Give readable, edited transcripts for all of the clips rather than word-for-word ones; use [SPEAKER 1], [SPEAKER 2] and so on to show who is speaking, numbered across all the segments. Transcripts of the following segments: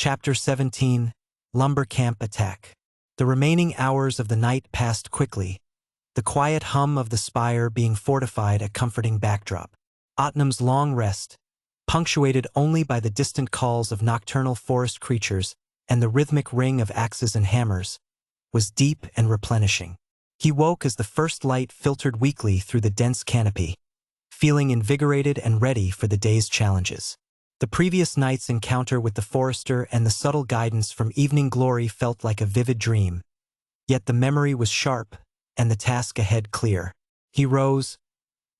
[SPEAKER 1] Chapter 17, Lumber Camp Attack. The remaining hours of the night passed quickly, the quiet hum of the spire being fortified a comforting backdrop. Otnam's long rest, punctuated only by the distant calls of nocturnal forest creatures and the rhythmic ring of axes and hammers, was deep and replenishing. He woke as the first light filtered weakly through the dense canopy, feeling invigorated and ready for the day's challenges. The previous night's encounter with the forester and the subtle guidance from Evening Glory felt like a vivid dream, yet the memory was sharp and the task ahead clear. He rose,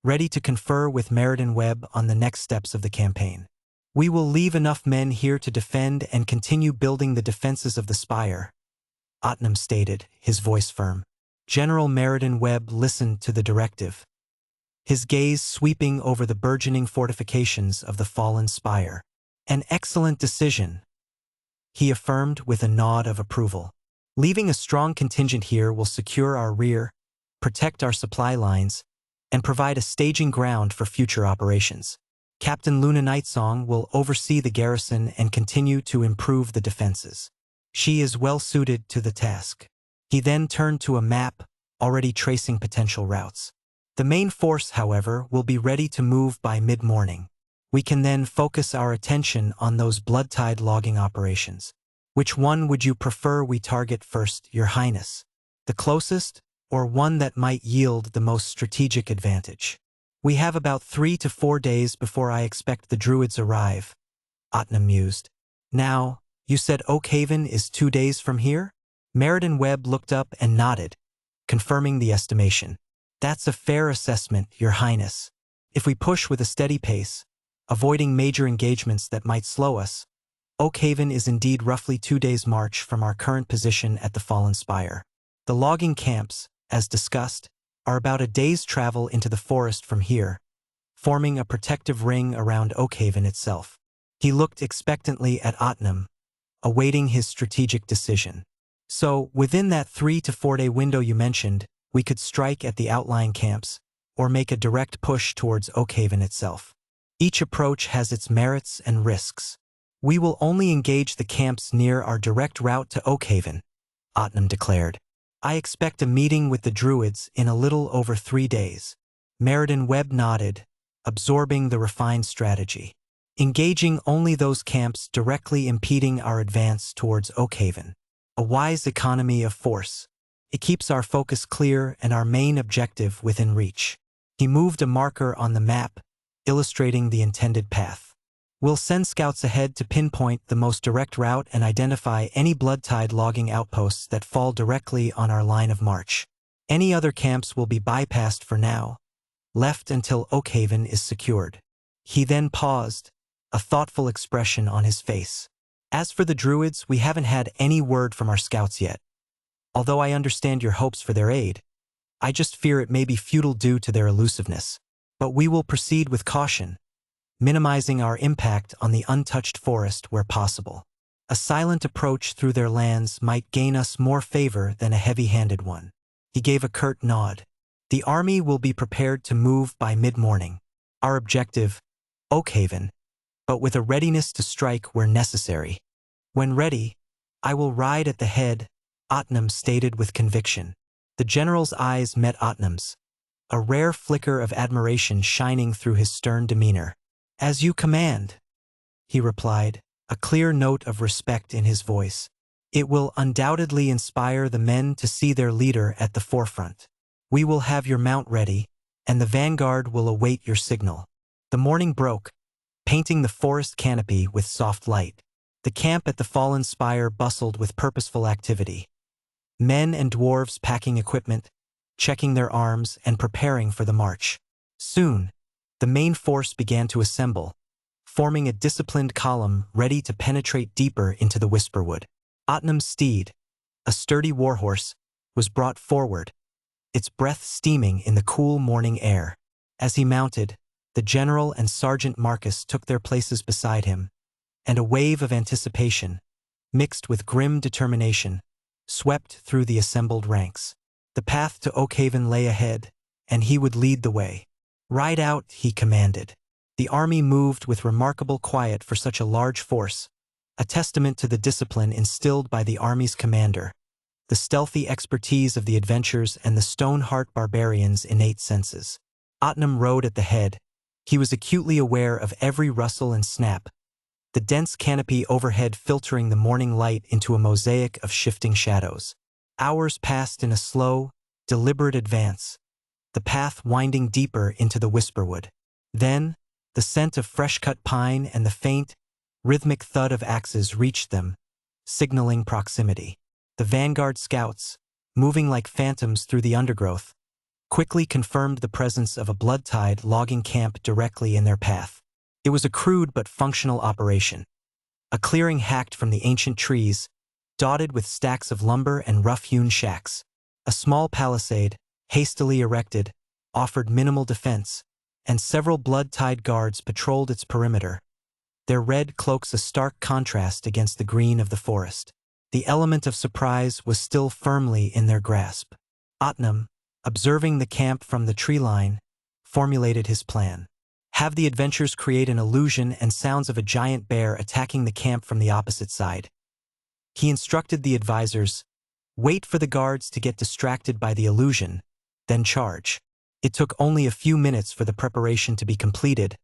[SPEAKER 1] ready to confer with Meriden Webb on the next steps of the campaign. "We will leave enough men here to defend and continue building the defenses of the spire," Otnam stated, his voice firm. General Meriden Webb listened to the directive, his gaze sweeping over the burgeoning fortifications of the fallen spire. "An excellent decision," he affirmed with a nod of approval. "Leaving a strong contingent here will secure our rear, protect our supply lines, and provide a staging ground for future operations. Captain Luna Nightsong will oversee the garrison and continue to improve the defenses. She is well suited to the task." He then turned to a map, already tracing potential routes. "The main force, however, will be ready to move by mid-morning. We can then focus our attention on those blood-tide logging operations. Which one would you prefer we target first, Your Highness? The closest, or one that might yield the most strategic advantage?" "We have about 3 to 4 days before I expect the Druids arrive," Otnam mused. "Now, you said Oakhaven is 2 days from here?" Meriden Webb looked up and nodded, confirming the estimation. "That's a fair assessment, Your Highness. If we push with a steady pace, avoiding major engagements that might slow us, Oakhaven is indeed roughly 2 days' march from our current position at the Fallen Spire. The logging camps, as discussed, are about a day's travel into the forest from here, forming a protective ring around Oakhaven itself." He looked expectantly at Otnam, awaiting his strategic decision. "So, within that 3 to 4 day window you mentioned, we could strike at the outlying camps, or make a direct push towards Oakhaven itself. Each approach has its merits and risks. We will only engage the camps near our direct route to Oakhaven," Otnam declared. "I expect a meeting with the Druids in a little over 3 days." Meriden Webb nodded, absorbing the refined strategy. "Engaging only those camps directly impeding our advance towards Oakhaven. A wise economy of force. It keeps our focus clear and our main objective within reach." He moved a marker on the map, illustrating the intended path. "We'll send scouts ahead to pinpoint the most direct route and identify any blood-tide logging outposts that fall directly on our line of march. Any other camps will be bypassed for now, left until Oakhaven is secured." He then paused, a thoughtful expression on his face. "As for the Druids, we haven't had any word from our scouts yet. Although I understand your hopes for their aid, I just fear it may be futile due to their elusiveness. But we will proceed with caution, minimizing our impact on the untouched forest where possible. A silent approach through their lands might gain us more favor than a heavy-handed one." He gave a curt nod. "The army will be prepared to move by mid-morning. Our objective, Oakhaven, but with a readiness to strike where necessary. When ready, I will ride at the head," Otnam stated with conviction. The general's eyes met Otnam's, a rare flicker of admiration shining through his stern demeanor. "As you command," he replied, a clear note of respect in his voice. "It will undoubtedly inspire the men to see their leader at the forefront. We will have your mount ready, and the vanguard will await your signal." The morning broke, painting the forest canopy with soft light. The camp at the Fallen Spire bustled with purposeful activity. Men and dwarves packing equipment, checking their arms, and preparing for the march. Soon, the main force began to assemble, forming a disciplined column ready to penetrate deeper into the Whisperwood. Otnam's steed, a sturdy warhorse, was brought forward, its breath steaming in the cool morning air. As he mounted, the general and Sergeant Marcus took their places beside him, and a wave of anticipation, mixed with grim determination, swept through the assembled ranks. The path to Oakhaven lay ahead, and he would lead the way. "Ride out," he commanded. The army moved with remarkable quiet for such a large force, a testament to the discipline instilled by the army's commander, the stealthy expertise of the adventurers, and the Stoneheart barbarians' innate senses. Otnam rode at the head. He was acutely aware of every rustle and snap, the dense canopy overhead filtering the morning light into a mosaic of shifting shadows. Hours passed in a slow, deliberate advance, the path winding deeper into the whisperwood. Then, the scent of fresh-cut pine and the faint, rhythmic thud of axes reached them, signaling proximity. The vanguard scouts, moving like phantoms through the undergrowth, quickly confirmed the presence of a blood-tied logging camp directly in their path. It was a crude but functional operation. A clearing hacked from the ancient trees, dotted with stacks of lumber and rough-hewn shacks. A small palisade, hastily erected, offered minimal defense, and several blood-tied guards patrolled its perimeter, their red cloaks a stark contrast against the green of the forest. The element of surprise was still firmly in their grasp. Otnam, observing the camp from the tree line, formulated his plan. Have the adventurers create an illusion and sounds of a giant bear attacking the camp from the opposite side. He instructed the advisors, wait for the guards to get distracted by the illusion, then charge. It took only a few minutes for the preparation to be completed.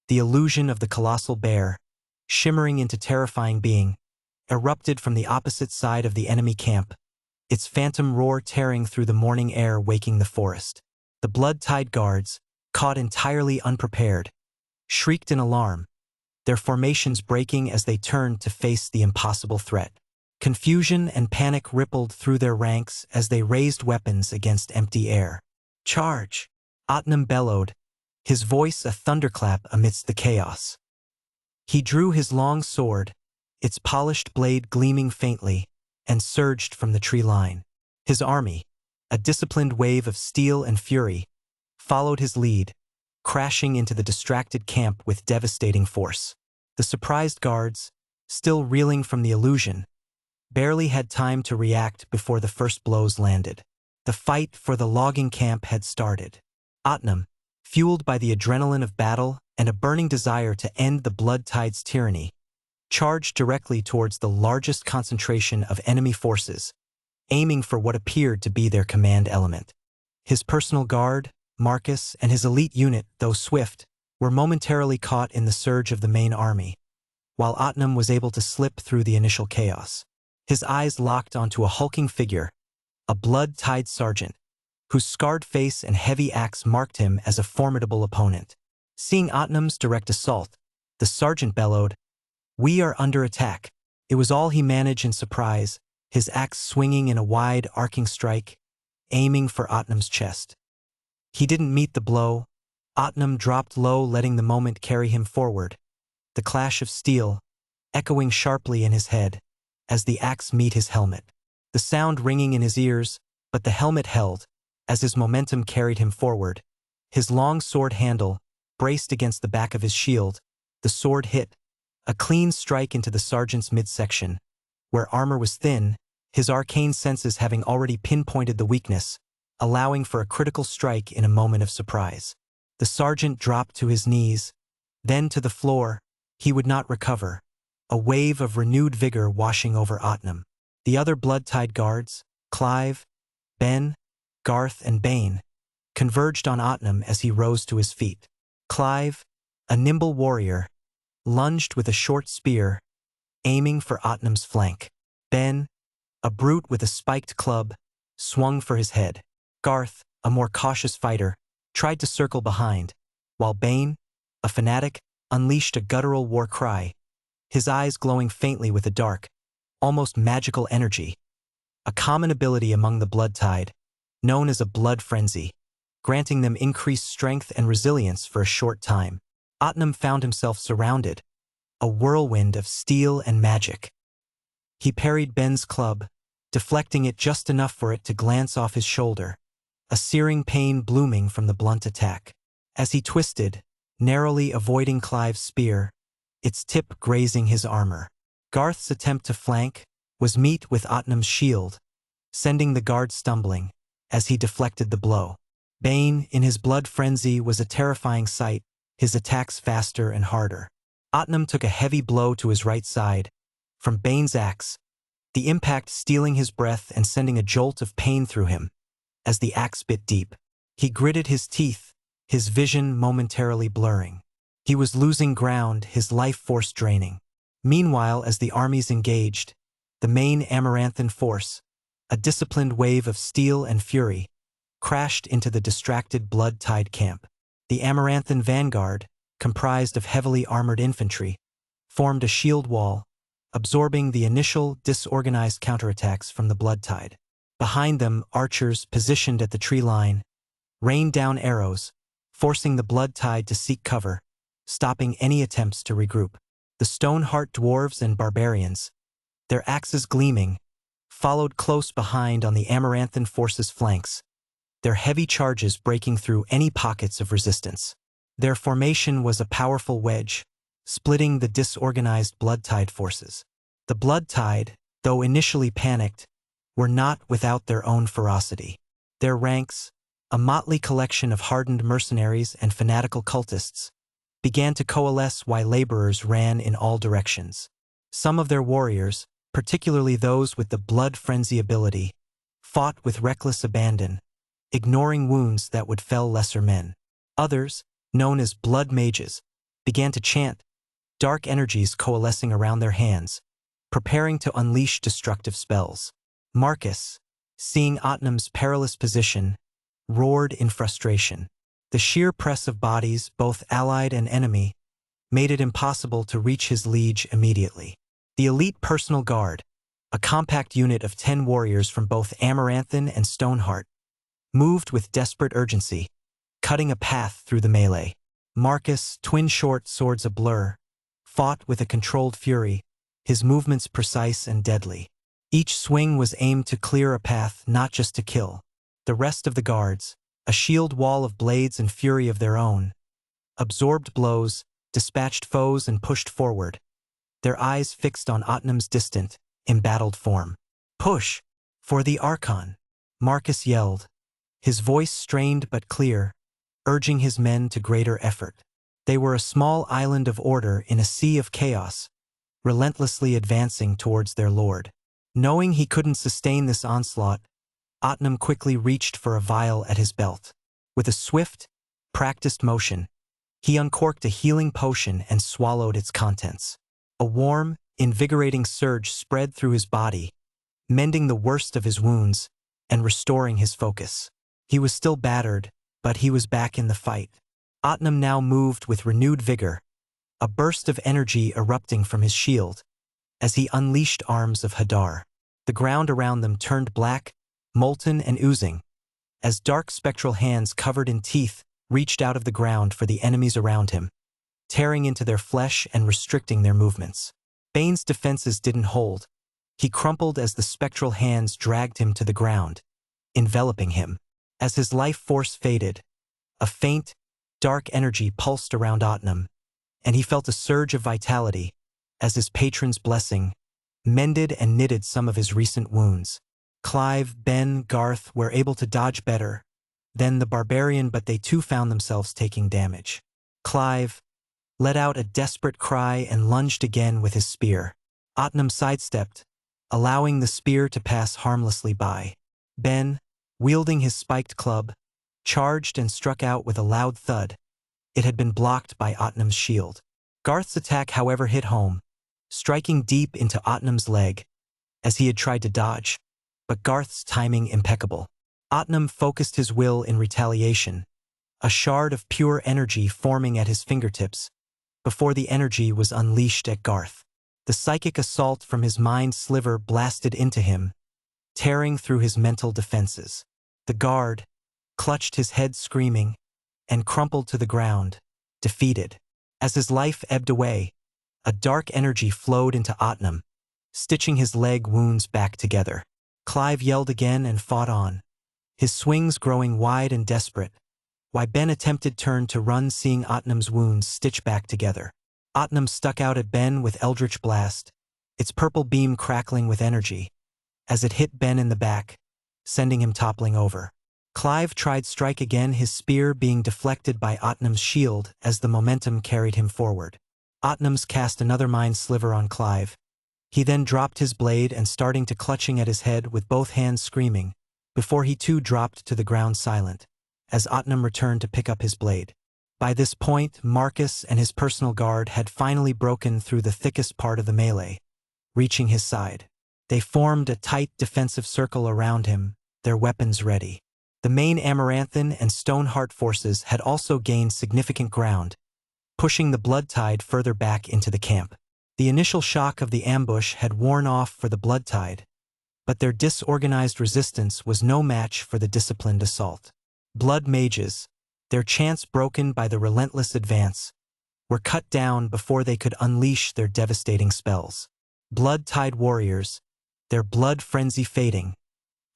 [SPEAKER 1] The illusion of the colossal bear, shimmering into terrifying being, erupted from the opposite side of the enemy camp, its phantom roar tearing through the morning air, waking the forest. The blood-tied guards, caught entirely unprepared, shrieked in alarm, their formations breaking as they turned to face the impossible threat. Confusion and panic rippled through their ranks as they raised weapons against empty air. Charge! Otnam bellowed, his voice a thunderclap amidst the chaos. He drew his long sword, its polished blade gleaming faintly, and surged from the tree line. His army, a disciplined wave of steel and fury, followed his lead, crashing into the distracted camp with devastating force. The surprised guards, still reeling from the illusion, barely had time to react before the first blows landed. The fight for the logging camp had started. Otnam, fueled by the adrenaline of battle and a burning desire to end the blood-tide's tyranny, charged directly towards the largest concentration of enemy forces, aiming for what appeared to be their command element. His personal guard, Marcus, and his elite unit, though swift, were momentarily caught in the surge of the main army, while Otnam was able to slip through the initial chaos. His eyes locked onto a hulking figure, a blood-tied sergeant, whose scarred face and heavy axe marked him as a formidable opponent. Seeing Otnam's direct assault, the sergeant bellowed, "We are under attack." It was all he managed in surprise, his axe swinging in a wide, arcing strike, aiming for Otnam's chest. He didn't meet the blow. Otnam dropped low, letting the moment carry him forward, the clash of steel, echoing sharply in his head, as the axe met his helmet. The sound ringing in his ears, but the helmet held, as his momentum carried him forward. His long sword handle, braced against the back of his shield, the sword hit, a clean strike into the sergeant's midsection, where armor was thin, his arcane senses having already pinpointed the weakness, allowing for a critical strike in a moment of surprise. The sergeant dropped to his knees, then to the floor. He would not recover, a wave of renewed vigor washing over Otnam. The other blood-tied guards, Clive, Ben, Garth, and Bane, converged on Otnam as he rose to his feet. Clive, a nimble warrior, lunged with a short spear, aiming for Otnam's flank. Ben, a brute with a spiked club, swung for his head. Garth, a more cautious fighter, tried to circle behind, while Bane, a fanatic, unleashed a guttural war cry, his eyes glowing faintly with a dark, almost magical energy, a common ability among the blood-tied, known as a blood frenzy, granting them increased strength and resilience for a short time. Otnam found himself surrounded, a whirlwind of steel and magic. He parried Ben's club, deflecting it just enough for it to glance off his shoulder, a searing pain blooming from the blunt attack. As he twisted, narrowly avoiding Clive's spear, its tip grazing his armor. Garth's attempt to flank was met with Otnam's shield, sending the guard stumbling as he deflected the blow. Bane, in his blood frenzy, was a terrifying sight, his attacks faster and harder. Otnam took a heavy blow to his right side, from Bane's axe, the impact stealing his breath and sending a jolt of pain through him. As the axe bit deep, he gritted his teeth, his vision momentarily blurring. He was losing ground, his life force draining. Meanwhile, as the armies engaged, the main Amaranthan force, a disciplined wave of steel and fury, crashed into the distracted blood-tied camp. The Amaranthan vanguard, comprised of heavily armored infantry, formed a shield wall, absorbing the initial disorganized counterattacks from the blood-tide. Behind them, archers positioned at the tree line rained down arrows, forcing the blood-tide to seek cover, stopping any attempts to regroup. The Stoneheart dwarves and barbarians, their axes gleaming, followed close behind on the Amaranthan force's flanks, their heavy charges breaking through any pockets of resistance. Their formation was a powerful wedge, splitting the disorganized blood-tide forces. The blood-tide, though initially panicked, were not without their own ferocity. Their ranks, a motley collection of hardened mercenaries and fanatical cultists, began to coalesce while laborers ran in all directions. Some of their warriors, particularly those with the blood frenzy ability, fought with reckless abandon, ignoring wounds that would fell lesser men. Others, known as blood mages, began to chant, dark energies coalescing around their hands, preparing to unleash destructive spells. Marcus, seeing Otnam's perilous position, roared in frustration. The sheer press of bodies, both allied and enemy, made it impossible to reach his liege immediately. The elite personal guard, a compact unit of 10 warriors from both Amaranthan and Stoneheart, moved with desperate urgency, cutting a path through the melee. Marcus, twin short swords a blur, fought with a controlled fury, his movements precise and deadly. Each swing was aimed to clear a path, not just to kill. The rest of the guards, a shield wall of blades and fury of their own, absorbed blows, dispatched foes and pushed forward, their eyes fixed on Otnam's distant, embattled form. "Push! For the Archon!" Marcus yelled, his voice strained but clear, urging his men to greater effort. They were a small island of order in a sea of chaos, relentlessly advancing towards their lord. Knowing he couldn't sustain this onslaught, Otnam quickly reached for a vial at his belt. With a swift, practiced motion, he uncorked a healing potion and swallowed its contents. A warm, invigorating surge spread through his body, mending the worst of his wounds and restoring his focus. He was still battered, but he was back in the fight. Otnam now moved with renewed vigor, a burst of energy erupting from his shield, as he unleashed arms of Hadar. The ground around them turned black, molten and oozing, as dark spectral hands covered in teeth reached out of the ground for the enemies around him, tearing into their flesh and restricting their movements. Bane's defenses didn't hold. He crumpled as the spectral hands dragged him to the ground, enveloping him. As his life force faded, a faint, dark energy pulsed around Otnam, and he felt a surge of vitality as his patron's blessing mended and knitted some of his recent wounds. Clive, Ben, Garth were able to dodge better than the barbarian, but they too found themselves taking damage. Clive let out a desperate cry and lunged again with his spear. Otnam sidestepped, allowing the spear to pass harmlessly by. Ben, wielding his spiked club, charged and struck out with a loud thud. It had been blocked by Otnam's shield. Garth's attack, however, hit home, striking deep into Otnam's leg, as he had tried to dodge, but Garth's timing impeccable. Otnam focused his will in retaliation, a shard of pure energy forming at his fingertips, before the energy was unleashed at Garth. The psychic assault from his mind sliver blasted into him, tearing through his mental defenses. The guard clutched his head screaming and crumpled to the ground, defeated. As his life ebbed away, a dark energy flowed into Otnam, stitching his leg wounds back together. Clive yelled again and fought on, his swings growing wide and desperate, while Ben attempted turn to run, seeing Otnam's wounds stitch back together. Otnam stuck out at Ben with Eldritch Blast, its purple beam crackling with energy, as it hit Ben in the back, sending him toppling over. Clive tried strike again, his spear being deflected by Otnam's shield as the momentum carried him forward. Otnam's cast another mind sliver on Clive, He then dropped his blade and starting to clutching at his head with both hands screaming, before he too dropped to the ground silent, as Otnum returned to pick up his blade. By this point, Marcus and his personal guard had finally broken through the thickest part of the melee, reaching his side. They formed a tight defensive circle around him, their weapons ready. The main Amaranthan and Stoneheart forces had also gained significant ground, pushing the Blood Tide further back into the camp. The initial shock of the ambush had worn off for the Blood Tide, but their disorganized resistance was no match for the disciplined assault. Blood Mages, their chance broken by the relentless advance, were cut down before they could unleash their devastating spells. Blood Tide Warriors, their blood frenzy fading,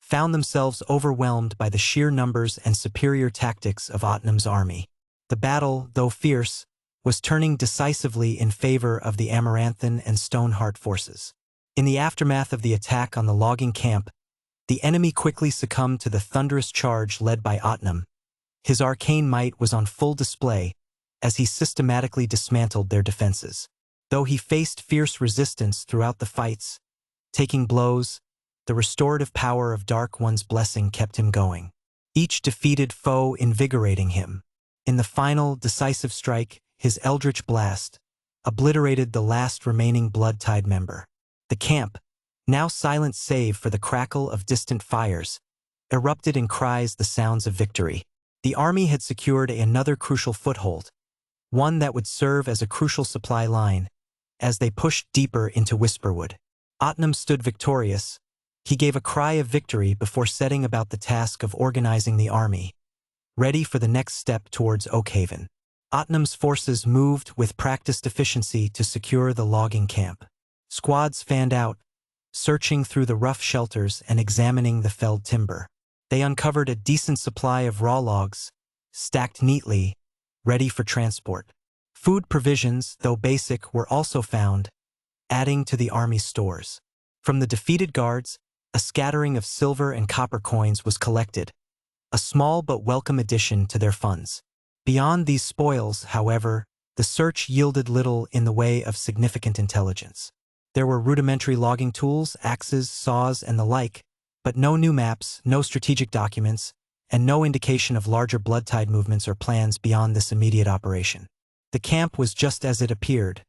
[SPEAKER 1] found themselves overwhelmed by the sheer numbers and superior tactics of Otnum's army. The battle, though fierce, was turning decisively in favor of the Amaranthan and Stoneheart forces. In the aftermath of the attack on the logging camp, the enemy quickly succumbed to the thunderous charge led by Otnum. His arcane might was on full display as he systematically dismantled their defenses. Though he faced fierce resistance throughout the fights, taking blows, the restorative power of Dark One's blessing kept him going, each defeated foe invigorating him. In the final, decisive strike, his Eldritch Blast obliterated the last remaining Blood Tide member. The camp, now silent save for the crackle of distant fires, erupted in cries the sounds of victory. The army had secured another crucial foothold, one that would serve as a crucial supply line, as they pushed deeper into Whisperwood. Otnum stood victorious. He gave a cry of victory before setting about the task of organizing the army, ready for the next step towards Oakhaven. Otnum's forces moved with practiced efficiency to secure the logging camp. Squads fanned out, searching through the rough shelters and examining the felled timber. They uncovered a decent supply of raw logs, stacked neatly, ready for transport. Food provisions, though basic, were also found, adding to the army's stores. From the defeated guards, a scattering of silver and copper coins was collected, a small but welcome addition to their funds. Beyond these spoils, however, the search yielded little in the way of significant intelligence. There were rudimentary logging tools, axes, saws, and the like, but no new maps, no strategic documents, and no indication of larger Blood Tide movements or plans beyond this immediate operation. The camp was just as it appeared,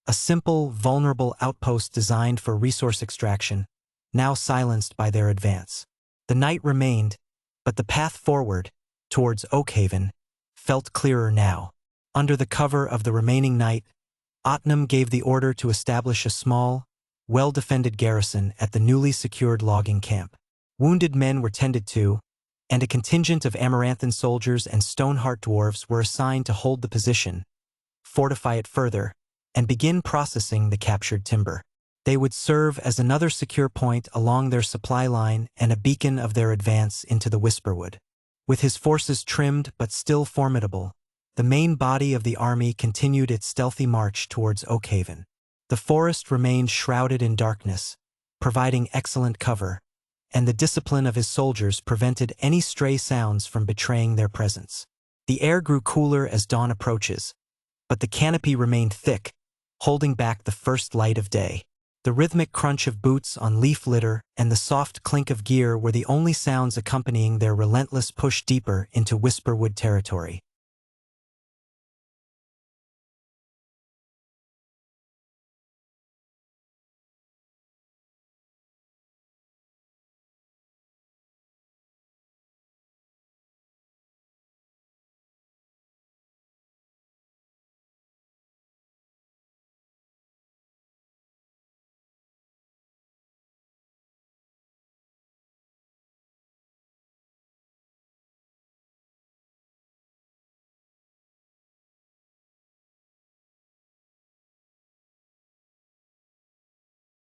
[SPEAKER 1] a simple, vulnerable outpost designed for resource extraction, now silenced by their advance. The night remained, but the path forward, towards Oakhaven, felt clearer now. Under the cover of the remaining night, Otnum gave the order to establish a small, well-defended garrison at the newly secured logging camp. Wounded men were tended to, and a contingent of Amaranthan soldiers and Stoneheart dwarves were assigned to hold the position, fortify it further, and begin processing the captured timber. They would serve as another secure point along their supply line and a beacon of their advance into the Whisperwood. With his forces trimmed but still formidable, the main body of the army continued its stealthy march towards Oakhaven. The forest remained shrouded in darkness, providing excellent cover, and the discipline of his soldiers prevented any stray sounds from betraying their presence. The air grew cooler as dawn approaches, but the canopy remained thick, holding back the first light of day. The rhythmic crunch of boots on leaf litter and the soft clink of gear were the only sounds accompanying their relentless push deeper into Whisperwood territory.